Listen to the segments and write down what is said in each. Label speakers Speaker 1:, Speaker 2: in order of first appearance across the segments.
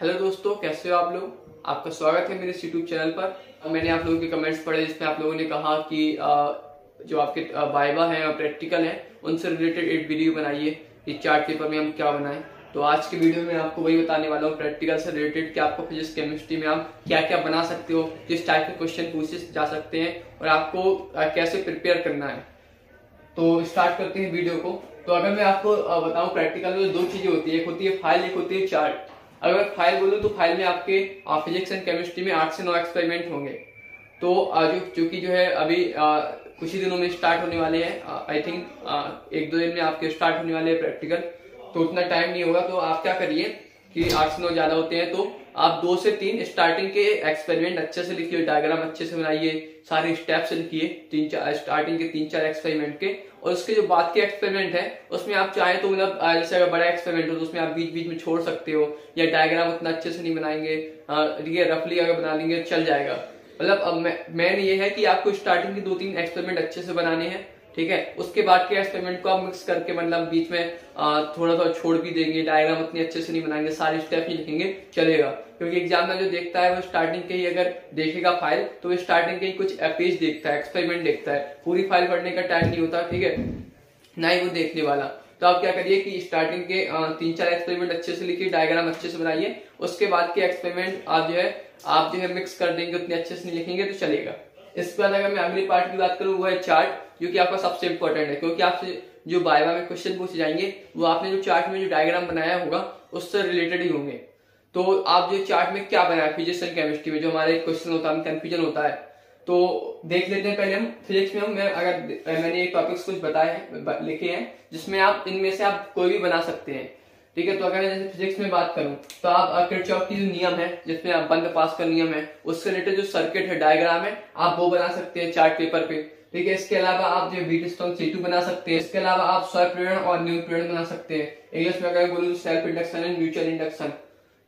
Speaker 1: Hello दोस्तों, कैसे हो आप लोग। आपका स्वागत है मेरे यूट्यूब चैनल पर। मैंने आप लोगों के कमेंट्स पढ़े जिसमें आप लोगों ने कहा कि जो आपके वाइवा है और प्रैक्टिकल है उनसे रिलेटेड एक वीडियो बनाइए कि चार्ट पेपर में हम क्या बनाएं। तो आज के वीडियो में आपको वही बताने वाला हूँ, प्रैक्टिकल से रिलेटेड कि आपको फिजिक्स केमिस्ट्री में आप क्या क्या बना सकते हो, किस टाइप के क्वेश्चन पूछे जा सकते हैं और आपको कैसे प्रिपेयर करना है। तो स्टार्ट करते हैं वीडियो को। तो अगर मैं आपको बताऊं, प्रैक्टिकल में दो चीजें होती है, एक होती है फाइल, एक होती है चार्ट। अगर मैं फाइल बोलूं तो फाइल में आपके फिजिक्स एंड केमिस्ट्री में 8 से 9 एक्सपेरिमेंट होंगे। तो जो कि जो है अभी कुछ ही दिनों में स्टार्ट होने वाले हैं। आई थिंक 1-2 दिन में आपके स्टार्ट होने वाले हैं प्रैक्टिकल, तो उतना टाइम नहीं होगा। तो आप क्या करिए कि 8 से 9 ज्यादा होते हैं तो आप 2 से 3 स्टार्टिंग के एक्सपेरिमेंट अच्छे से लिखिए, डायग्राम अच्छे से बनाइए, सारे स्टेप्स लिखिए स्टार्टिंग के 3-4 एक्सपेरिमेंट के। और उसके जो बाद के एक्सपेरिमेंट है उसमें आप चाहे तो मतलब जैसे अगर बड़ा एक्सपेरिमेंट हो तो उसमें आप बीच बीच में छोड़ सकते हो, या डायग्राम उतना अच्छे से नहीं बनाएंगे, ये रफली अगर बना लेंगे चल जाएगा। मतलब अब मेन ये है कि आपको स्टार्टिंग के 2-3 एक्सपेरिमेंट अच्छे से बनाने हैं, ठीक है। उसके बाद के एक्सपेरिमेंट को आप मिक्स करके मतलब बीच में थोड़ा थोड़ा छोड़ भी देंगे, डायग्राम उतनी अच्छे से नहीं बनाएंगे, सारे स्टेप ही लिखेंगे चलेगा। क्योंकि एग्जाम में जो देखता है वो स्टार्टिंग के ही अगर देखेगा फाइल तो वो स्टार्टिंग के ही कुछ पेज देखता है, एक्सपेरिमेंट देखता है, पूरी फाइल पढ़ने का टाइम नहीं होता, ठीक है, ना ही वो देखने वाला। तो आप क्या करिए कि स्टार्टिंग के 3-4 एक्सपेरिमेंट अच्छे से लिखिए, डायग्राम अच्छे से बनाइए। उसके बाद के एक्सपेरिमेंट आप जो है मिक्स कर देंगे, उतने अच्छे से नहीं लिखेंगे तो चलेगा। इसके बाद अगर मैं अगली पार्ट की बात करूं वो है चार्ट, जो कि आपका सबसे इंपॉर्टेंट है, क्योंकि आपसे जो वाइवा में क्वेश्चन पूछे जाएंगे वो आपने जो चार्ट में जो डायग्राम बनाया होगा उससे रिलेटेड ही होंगे। तो आप जो चार्ट में क्या बनाया फिजिक्स एंड केमिस्ट्री में जो हमारे क्वेश्चन होता है, कंफ्यूजन होता है, तो देख लेते हैं। पहले हम फिजिक्स में मैंने एक टॉपिक्स कुछ बताए हैं, लिखे हैं, जिसमें आप इनमें से आप कोई भी बना सकते हैं, ठीक है। तो अगर मैं जैसे फिजिक्स में बात करूं तो आप किरचॉफ की जो नियम है जिसमें आप बंद पास का नियम है उससे रिलेटेड जो सर्किट है, डायग्राम है, आप वो बना सकते हैं चार्ट पेपर पे, ठीक है। इसके अलावा आप जो व्हीटस्टोन C2 बना सकते हैं। इसके अलावा आप स्वप्रेरण और न्यूक्लियन बना सकते हैं। इंग्लिश में अगर बोलूं self induction and mutual induction,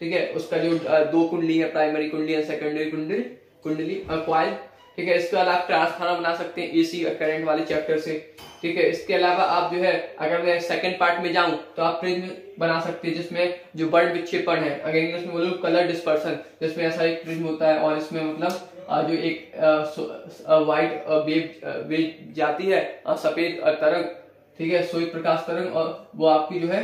Speaker 1: ठीक है, उसका जो 2 कुंडली है, प्राइमरी कुंडली और सेकेंडरी कुंडली कॉइल, ठीक है। इसके अलावा आप ट्रांसफार्मर बना सकते हैं एसी करंट वाले चैप्टर से, ठीक है। इसके अलावा आप जो है अगर मैं सेकंड पार्ट में जाऊं तो आप प्रिज्म बना सकते हैं, जिसमें जो बर्ड विक्षेपण है, अगर इंग्लिश में बोलूं कलर डिस्पर्सन, जिसमें ऐसा एक प्रिज्म होता है और इसमें मतलब जो एक व्हाइट वेव जाती है, सफेद तरंग, ठीक है, श्वेत प्रकाश तरंग, और वो आपकी जो है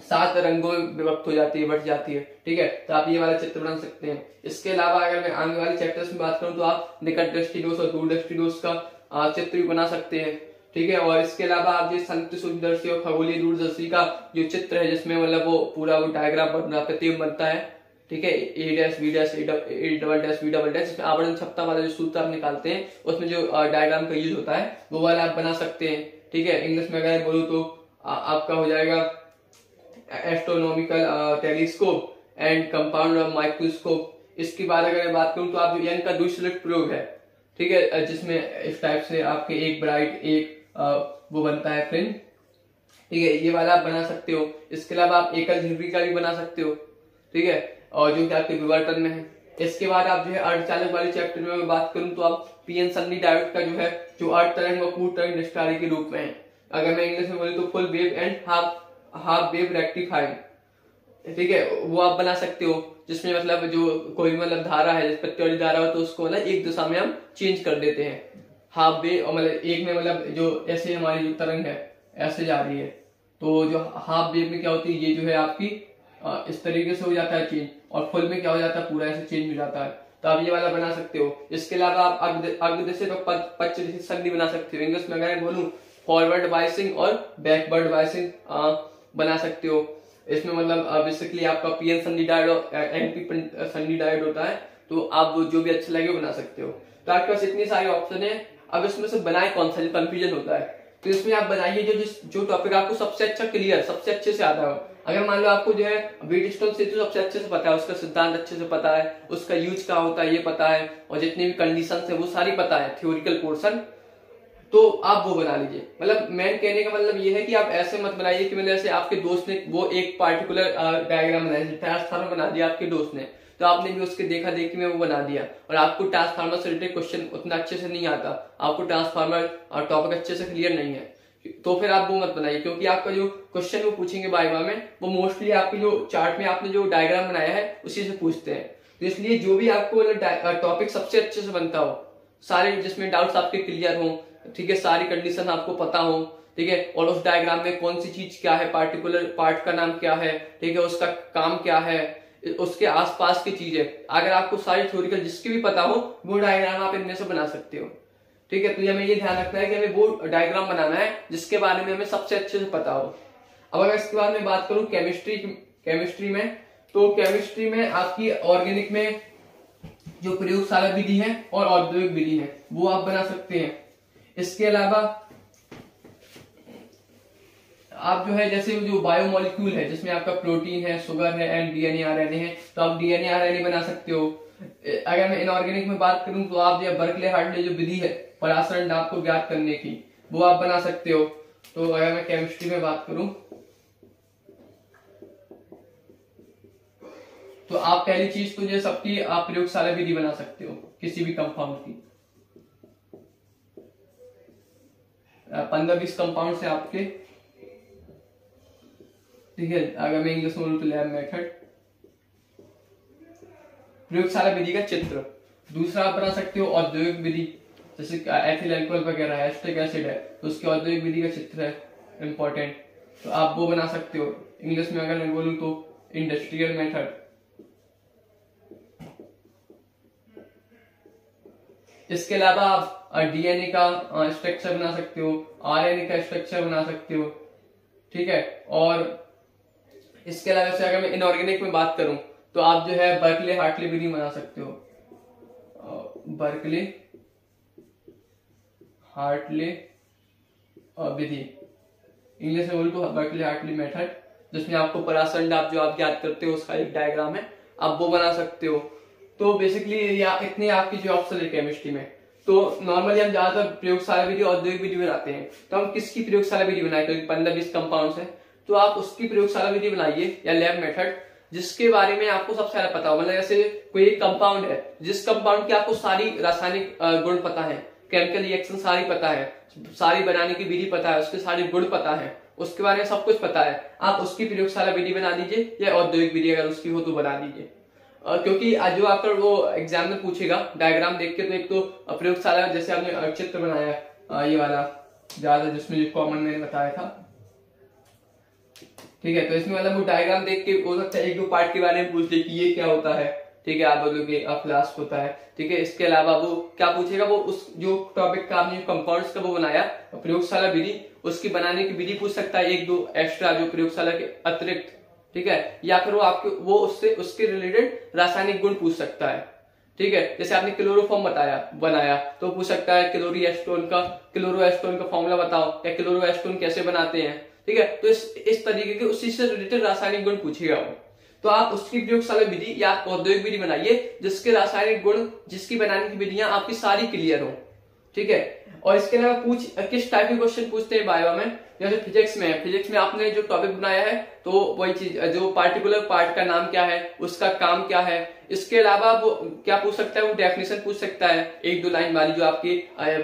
Speaker 1: 7 रंगों में विभक्त हो जाती है, बट जाती है, ठीक है। तो आप ये वाला चित्र बना सकते हैं। इसके अलावा अगर मैं आने वाले चैप्टर्स में बात करूं तो आप निकट दृष्टि दोष और दूर दृष्टि दोष का चित्र भी बना सकते हैं, ठीक है। और इसके अलावा आप जो संयुक्त सूक्ष्मदर्शी और खगोलीय दूरदर्शी का जो चित्र है जिसमें मतलब वो पूरा वो डायग्राम प्रतिबिंब बनता है, ठीक है, A dash B dash A double dash B double dash, जिसमें आवरण क्षमता वाला जो सूत्र आप निकालते हैं उसमें जो डायग्राम का यूज होता है वो वाला आप बना सकते हैं, ठीक है। इंग्लिश में अगर बोलूं तो आपका हो जाएगा astronomical telescope and compound microscope. इसके बाद अगर मैं बात करूं तो आप जो यंग का द्विसलिट प्रयोग है, ठीक है, जिसमें इस टाइप से आपके एक ब्राइट एक वो बनता है फ्रिंज, ठीक है, ये वाला आप बना सकते हो। इसके अलावा आप एकल झिल्ली का भी बना सकते हो, ठीक है, और जो कि आपके विवर्तन में है। इसके बाद आप जो है अर्धचालक वाले चैप्टर में मैं बात करूं तो आप पीएन सन्नी डायोड का जो है जो अर्ध तरंग व पूर्ण तरंग निष्क्रिय के रूप में है। अगर मैं इंग्लिश में बोलूं तो full wave and half wave rectifying, ठीक है, वो आप बना सकते हो, जिसमें मतलब जो कोई मतलब धारा है, जैसे पत्ती वाली धारा हो तो उसको मतलब एक दिशा में हम चेंज कर देते हैं, हाफ वेव, और मतलब एक में मतलब जो ऐसे हमारी जो तरंग है ऐसे जा रही है, तो जो हाफ वेव में क्या होती है, ये जो है आपकी इस तरीके से हो जाता है चेंज, और फुल में क्या हो जाता है, पूरा ऐसे चेंज हो जाता है। तो आप ये वाला बना सकते हो। इसके अलावा आप अग्रदिशित और पश्चिदिशित संधि बना सकते हो। इंग्लिश में अगर बोलूं फॉरवर्ड बायसिंग और बैकवर्ड बायसिंग बना सकते हो। इसमें मतलब बेसिकली आपका पीएन सन्नी डायोड और एनपी सन्नी डायोड होता है, तो आप जो भी अच्छा लगे वो बना सकते हो। तो आपके पास इतनी सारी ऑप्शन है। अब इसमें से बनाए कौन सा, जो कंफ्यूजन होता है, तो इसमें आप बनाइए जो टॉपिक आपको सबसे अच्छा क्लियर, सबसे अच्छे से आता हो। अगर मान लो आपको जो है व्हीटस्टोन C2 सबसे अच्छे से पता है, उसका सिद्धांत अच्छे से पता है, उसका यूज क्या होता है ये पता है, और जितनी भी कंडीशंस है वो सारी पता है, थ्योरिटिकल पोर्शन, तो आप वो बना लीजिए। मतलब मेन कहने का मतलब ये है कि आप ऐसे मत बनाइए कि मतलब ऐसे आपके दोस्त ने वो एक पार्टिकुलर डायग्राम बनाया, ट्रांसफार्मर बना दिया आपके दोस्त ने, तो आपने भी उसके देखा देखी में वो बना दिया, और आपको ट्रांसफार्मर से रिलेटेड क्वेश्चन उतना अच्छे से नहीं आता, आपको ट्रांसफार्मर और टॉपिक अच्छे से क्लियर नहीं है, तो फिर आप वो मत बनाइए, क्योंकि आपका जो क्वेश्चन वो पूछेंगे वाइवा में वो मोस्टली आपके जो चार्ट में आपने जो डायग्राम बनाया है उसी से पूछते हैं। तो इसलिए जो भी आपको टॉपिक सबसे अच्छे से बनता हो, सारे जिसमें डाउट्स आपके क्लियर हो, ठीक है, सारी कंडीशन आपको पता हो, ठीक है, और उस डायग्राम में कौन सी चीज क्या है, पार्टिकुलर पार्ट का नाम क्या है, ठीक है, उसका काम क्या है, उसके आसपास की चीजें, अगर आपको सारी थ्योरिकल जिसकी भी पता हो वो डायग्राम आप इनमें से बना सकते हो। ठीक है, तो हमें ये ध्यान रखना है कि हमें वो डायग्राम बनाना है जिसके बारे में हमें सबसे अच्छे से पता हो। अब अगर इसके बाद में बात करूं केमिस्ट्री में, तो केमिस्ट्री में आपकी ऑर्गेनिक में जो प्रयोगशाला विधि है और औद्योगिक विधि है वो आप बना सकते हैं। इसके अलावा आप जो है जैसे जो बायोमोलिक्यूल है जिसमें आपका प्रोटीन है, शुगर है एंड डीएनए आरएनए है, तो आप डीएनए आरएनए बना सकते हो। अगर मैं इनऑर्गेनिक में बात करूं तो आप जो बर्कले हार्टले जो विधि है परासरण दाब को ज्ञात करने की वो आप बना सकते हो। तो अगर मैं केमिस्ट्री में बात करूं तो आप पहली चीज तो जो सबकी आप प्रयोगशाला विधि बना सकते हो किसी भी कंपाउंड की। 15-20 कंपाउंड से आपके, ठीक है, अगर मैं इंग्लिश में बोलूं तो लैब मेथड, प्रयोगशाला विधि का चित्र। दूसरा आप बना सकते हो औद्योगिक विधि, जैसे एथिल अल्कोहल वगैरह है, एसिटिक एसिड है, तो उसके औद्योगिक विधि का चित्र है इंपॉर्टेंट, तो आप वो बना सकते हो। इंग्लिश में अगर मैं बोलूं तो इंडस्ट्रियल मेथड। इसके अलावा आप डीएनए का स्ट्रक्चर बना सकते हो, आरएनए का स्ट्रक्चर बना सकते हो, ठीक है। और इसके अलावा से अगर मैं इनऑर्गेनिक में बात करूं तो आप जो है बर्कले हार्टले विधि बना सकते हो, बर्कले हार्टले विधि, इंग्लिश में बोलूं तो बर्कले हार्टले मेथड, जिसमें आपको परासरण दाब जो आप याद करते हो उसका एक डायग्राम है, आप वो बना सकते हो। तो बेसिकली इतने आपकी जो ऑप्शन है केमिस्ट्री में। तो नॉर्मली हम ज्यादातर प्रयोगशाला विधि औद्योगिक विधि बनाते हैं, तो हम किसकी प्रयोगशाला विधि बनाए, क्योंकि 15-20 कंपाउंड्स है, तो आप उसकी प्रयोगशाला विधि बनाइए या लैब मेथड जिसके बारे में आपको सबसे ज्यादा पता हो। मतलब जैसे कोई एक कंपाउंड है जिस कंपाउंड की आपको सारी रासायनिक गुण पता है, केमिकल रिएक्शन सारी पता है, सारी बनाने की विधि पता है, उसके सारे गुण पता है, उसके बारे में सब कुछ पता है, आप उसकी प्रयोगशाला विधि बना दीजिए या औद्योगिक विधि अगर उसकी हो तो बना दीजिए। क्योंकि जो आपका वो एग्जाम में पूछेगा डायग्राम देख के, तो एक तो प्रयोगशाला जैसे आपने चित्र बनाया ये वाला ज्यादा जिसमें जो कॉमन मैंने बताया था, ठीक है, तो इसमें मतलब वो डायग्राम देख के हो सकता है 1-2 पार्ट के बारे में पूछ ले कि ये क्या होता है, ठीक है, आप बोलोगे फ्लास्क होता है, ठीक है। इसके अलावा वो क्या पूछेगा, वो उस जो टॉपिक का आपने कंपाउंड्स का वो बनाया प्रयोगशाला विधि, उसकी बनाने की विधि पूछ सकता है, 1-2 एक्स्ट्रा जो प्रयोगशाला के अतिरिक्त, ठीक है, या फिर वो आपके वो उसके रिलेटेड रासायनिक गुण पूछ सकता है, ठीक है। जैसे आपने क्लोरोफॉर्म बनाया तो पूछ सकता है क्लोरोएस्टोन का फॉर्मूला बताओ या क्लोरोएस्टोन कैसे बनाते हैं, ठीक है। तो इस तरीके के उसी से रिलेटेड रासायनिक गुण पूछेगा वो, तो आप उसकी प्रयोगशाला विधि या औद्योगिक विधि बनाइए जिसके रासायनिक गुण, जिसकी बनाने की विधियां आपकी सारी क्लियर हो, ठीक है। और इसके अलावा किस टाइप के क्वेश्चन पूछते हैं बायो में, जैसे फिजिक्स में आपने जो टॉपिक बनाया है तो वही चीज, जो पार्टिकुलर पार्ट का नाम क्या है, उसका काम क्या है। इसके अलावा वो क्या पूछ सकता है, वो डेफिनेशन पूछ सकता है, 1-2 लाइन वाली जो आपकी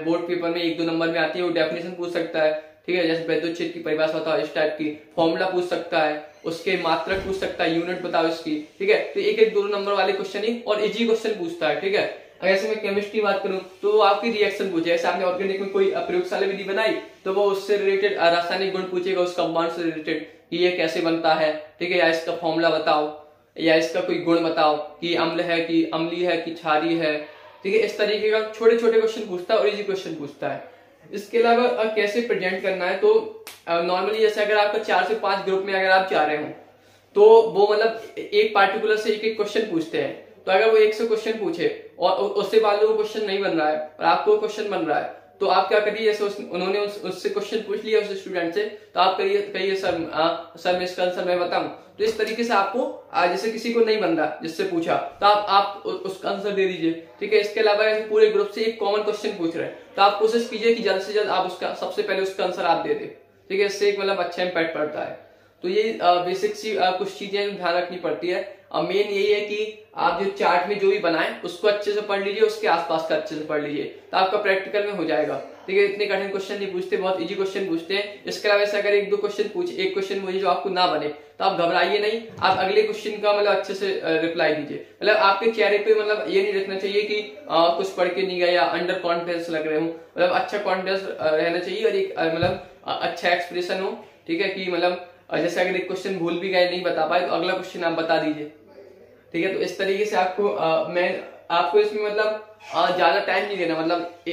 Speaker 1: बोर्ड पेपर में 1-2 नंबर में आती है, वो डेफिनेशन पूछ सकता है, ठीक है। जैसे वैद्युत की परिभाषा बताओ, इस टाइप की फॉर्मूला पूछ सकता है, उसके मात्रक पूछ सकता है, यूनिट बताओ इसकी, ठीक है। तो 1-2 नंबर वाले क्वेश्चन ही और इजी क्वेश्चन पूछता है, ठीक है। अगर से मैं केमिस्ट्री बात करूं तो आपकी रिएक्शन पूछे, जैसे आपने ऑर्गेनिक में कोई प्रयोगशाला विधि बनाई तो वो उससे रिलेटेड रासायनिक गुण पूछेगा, उस कंपाउंड से रिलेटेड कि ये कैसे बनता है, ठीक है, या इसका फॉर्मूला बताओ या इसका कोई गुण बताओ कि अम्ल है कि अम्लीय है कि क्षारीय है, ठीक है। इस तरीके का छोटे छोटे क्वेश्चन पूछता है और इजी क्वेश्चन पूछता है। इसके अलावा कैसे प्रेजेंट करना है, तो नॉर्मली जैसे अगर आपका 4 से 5 ग्रुप में अगर आप जा रहे हो तो वो मतलब एक पार्टिकुलर से एक क्वेश्चन पूछते हैं, तो अगर वो 100 क्वेश्चन पूछे और उससे बाद में वो क्वेश्चन नहीं बन रहा है और आपको क्वेश्चन बन रहा है, तो आप क्या करिए, जैसे उन्होंने उससे क्वेश्चन पूछ लिया उस स्टूडेंट से, तो आप कहिए सर मैं इसका आंसर मैं बताऊं। तो इस तरीके से आपको जैसे किसी को नहीं बन रहा जिससे पूछा तो आप उसका आंसर दे दीजिए, ठीक है। इसके अलावा पूरे ग्रुप से एक कॉमन क्वेश्चन पूछ रहे हैं तो आप कोशिश कीजिए कि जल्द से जल्द आप उसका सबसे पहले उसका आंसर आप दे दे, ठीक है। इससे एक मतलब अच्छा इम्पैक्ट पड़ता है। तो ये बेसिक सी कुछ चीजें ध्यान रखनी पड़ती है। मेन यही है कि आप जो चार्ट में जो भी बनाएं उसको अच्छे से पढ़ लीजिए, उसके आसपास का अच्छे से पढ़ लीजिए, तो आपका प्रैक्टिकल में हो जाएगा। ठीक है, इतने कठिन क्वेश्चन नहीं पूछते, बहुत इजी क्वेश्चन पूछते हैं। इसके अलावा से अगर एक क्वेश्चन पूछे जो आपको ना बने तो आप घबराइए नहीं, आप अगले क्वेश्चन का मतलब अच्छे से रिप्लाई दीजिए। मतलब आपके चेहरे पे मतलब ये नहीं रखना चाहिए कि कुछ पढ़ के नहीं गया या अंडर कॉन्फिडेंस लग रहे हो, मतलब अच्छा कॉन्फिडेंस रहना चाहिए और एक मतलब अच्छा एक्सप्रेशन हो। ठीक है, कि मतलब जैसे अगर एक क्वेश्चन भूल भी गए, नहीं बता पाए, तो अगला क्वेश्चन आप बता दीजिए। ठीक है, तो इस तरीके से मैं आपको इसमें मतलब ज्यादा टाइम नहीं देना, मतलब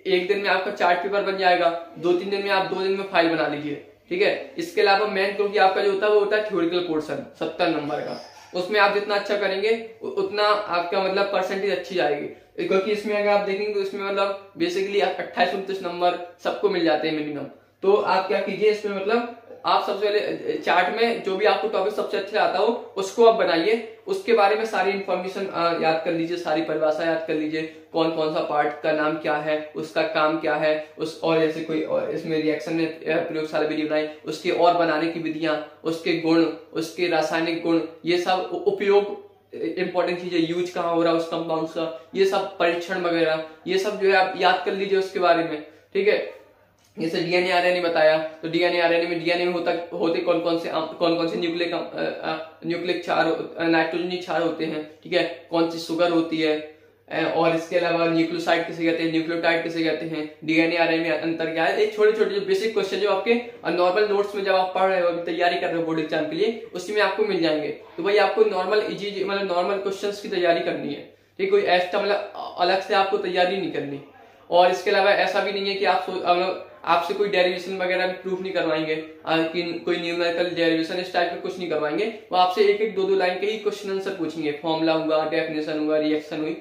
Speaker 1: एक दिन में आपका चार्ट पेपर बन जाएगा, 2-3 दिन में आप 2 दिन में फाइल बना लीजिए। ठीक है, इसके अलावा मेन क्योंकि आपका जो होता है वो होता है थ्योरिकल पोर्शन 70 नंबर का, उसमें आप जितना अच्छा करेंगे उतना आपका मतलब परसेंटेज अच्छी जाएगी। क्योंकि इसमें अगर आप देखेंगे तो इसमें मतलब बेसिकली 28-29 नंबर सबको मिल जाते हैं मिनिमम। तो आप क्या कीजिए इसमें, मतलब आप सबसे पहले चार्ट में जो भी आपको टॉपिक सबसे अच्छा आता हो उसको आप बनाइए, उसके बारे में सारी इंफॉर्मेशन याद कर लीजिए, सारी परिभाषा याद कर लीजिए, कौन कौन सा पार्ट का नाम क्या है, उसका काम क्या है, उस और जैसे कोई और इसमें रिएक्शन में प्रयोगशाला विधि बनाई, उसके और बनाने की विधियां, उसके गुण, उसके रासायनिक गुण, ये सब उपयोग इंपॉर्टेंट चीजें, यूज कहाँ हो रहा है उस कंपाउंड का, ये सब परीक्षण वगैरह, ये सब जो है आप याद कर लीजिए उसके बारे में। ठीक है, जैसे डीएनए आरएनए बताया, तो डीएनए आरएनए में डीएनए में होते कौन कौन से न्यूक्लिक क्षार, नाइट्रोजनी क्षार होते हैं। ठीक है, कौन सी शुगर होती है, और इसके अलावा न्यूक्लियोसाइड किसे कहते हैं, न्यूक्लियोटाइड किसे कहते हैं, डीएनए आरएनए में अंतर क्या है। एक छोटे छोटे जो बेसिक क्वेश्चन जो आपके नॉर्मल नोट्स में जब आप पढ़ रहे हो, अभी तैयारी कर रहे हो बोर्ड एग्जाम के लिए, उसमें आपको मिल जाएंगे। तो भाई आपको नॉर्मल इजी मतलब नॉर्मल क्वेश्चन की तैयारी करनी है। ठीक, कोई एक्स्ट्रा मतलब अलग से आपको तैयारी नहीं करनी। और इसके अलावा ऐसा भी नहीं है कि आपसे कोई डेरिवेशन वगैरह भी प्रूफ नहीं करवाएंगे, कि कोई न्यूमेरिकल डेरिवेशन इस टाइप का कुछ नहीं करवाएंगे। वो आपसे एक 2 लाइन के ही क्वेश्चन आंसर पूछेंगे, फॉर्मूला हुआ, डेफिनेशन हुआ, रिएक्शन हुई।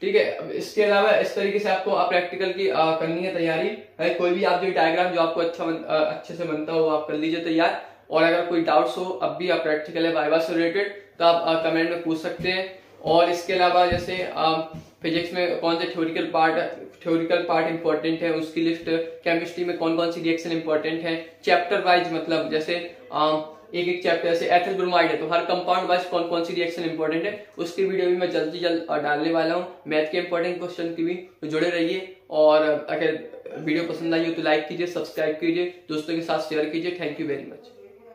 Speaker 1: ठीक है, इसके अलावा इस तरीके से आपको प्रैक्टिकल की करनी है तैयारी। कोई भी आप जो डायग्राम जो आपको अच्छे से बनता हो आप कर लीजिए तैयार। और अगर कोई डाउट्स हो अब भी आप प्रैक्टिकल है वाइवा से रिलेटेड तो आप कमेंट में पूछ सकते हैं। और इसके अलावा जैसे फिजिक्स में कौन से थ्योरिकल पार्ट इंपॉर्टेंट है उसकी लिस्ट, केमिस्ट्री में कौन कौन सी रिएक्शन इंपॉर्टेंट है, चैप्टर वाइज, मतलब जैसे एक चैप्टर जैसे एथिल ब्रोमाइड है तो हर कंपाउंड वाइज कौन कौन सी रिएक्शन इंपॉर्टेंट है उसकी वीडियो भी मैं जल्द से जल्द डालने वाला हूँ। मैथ के इंपॉर्टेंट क्वेश्चन की भी, तो जुड़े रहिए। और अगर वीडियो पसंद आई हो तो लाइक कीजिए, सब्सक्राइब कीजिए, दोस्तों के साथ शेयर कीजिए। Thank you very much.